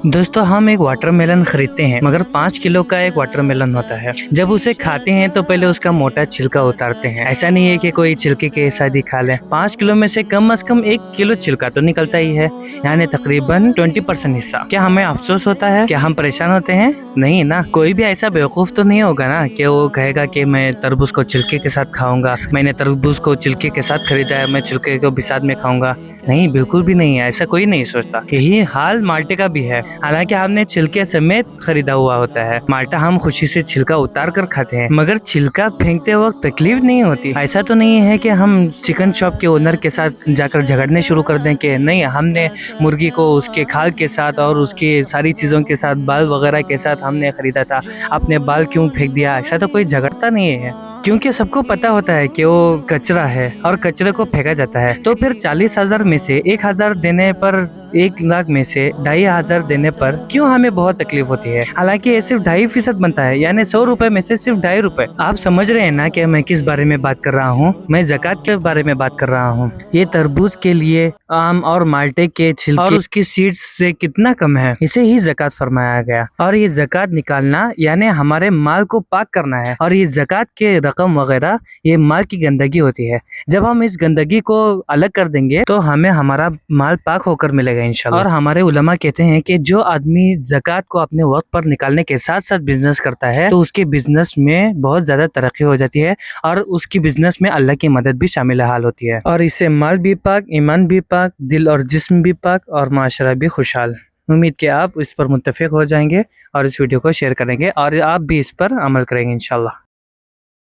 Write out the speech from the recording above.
दोस्तों हम एक वाटरमेलन खरीदते हैं मगर 5 किलो का एक वाटरमेलन होता है। जब उसे खाते हैं तो पहले उसका मोटा छिलका उतारते हैं। ऐसा नहीं है कि कोई छिलके के साथ ही खा ले। 5 किलो में से कम 1 किलो छिलका तो निकलता ही है, यानी तकरीबन 20% हिस्सा। क्या हमें अफसोस होता है? क्या हम परेशान होते हैं? नहीं ना। कोई भी ऐसा बेवकूफ तो नहीं होगा ना कि वो कहेगा कि मैं तरबूज को छिलके के साथ खाऊंगा, मैंने तरबूज को छिलके के साथ खरीदा है, मैं छिलके को भी साथ में खाऊंगा। नहीं, बिल्कुल भी नहीं है, ऐसा कोई नहीं सोचता। यही हाल माल्टे का भी है। हालांकि हमने छिलके समेत खरीदा हुआ होता है। माल्टा हम खुशी से छिलका उतार कर खाते हैं, मगर छिलका फेंकते वक्त तकलीफ नहीं होती। ऐसा तो नहीं है कि हम चिकन शॉप के ओनर के साथ जाकर झगड़ने शुरू कर दें कि नहीं, हमने मुर्गी को उसके खाल के साथ और उसकी सारी चीजों के साथ, बाल वगैरह के साथ हमने खरीदा था, आपने बाल क्यों फेंक दिया। ऐसा तो कोई झगड़ता नहीं है, क्योंकि सबको पता होता है कि वो कचरा है और कचरे को फेंका जाता है। तो फिर 40,000 में से 1,000 देने पर, 1 लाख में से 2,500 देने पर क्यों हमें बहुत तकलीफ होती है। हालांकि ये सिर्फ 2.5% बनता है, यानी 100 रुपए में से सिर्फ 2.5 रुपए। आप समझ रहे हैं ना कि मैं किस बारे में बात कर रहा हूँ? मैं ज़कात के बारे में बात कर रहा हूँ। ये तरबूज के लिए आम और माल्टे के छिलके और उसकी सीड्स से कितना कम है, इसे ही ज़कात फरमाया गया। और ये ज़कात निकालना यानी हमारे माल को पाक करना है। और ये ज़कात के रकम वगैरह ये माल की गंदगी होती है। जब हम इस गंदगी को अलग कर देंगे तो हमें हमारा माल पाक होकर मिलेगा इंशाल्लाह। और हमारे उलमा कहते हैं कि जो आदमी ज़कात को अपने वक्त पर निकालने के साथ साथ बिजनेस करता है तो उसके बिजनेस में बहुत ज्यादा तरक्की हो जाती है और उसकी बिजनेस में अल्लाह की मदद भी शामिल हाल होती है। और इससे माल भी पाक, ईमान भी पाक, दिल और जिस्म भी पाक और माशरा भी खुशहाल। उम्मीद कि आप इस पर मुत्तफिक हो जाएंगे और इस वीडियो को शेयर करेंगे और आप भी इस पर अमल करेंगे इंशाल्लाह।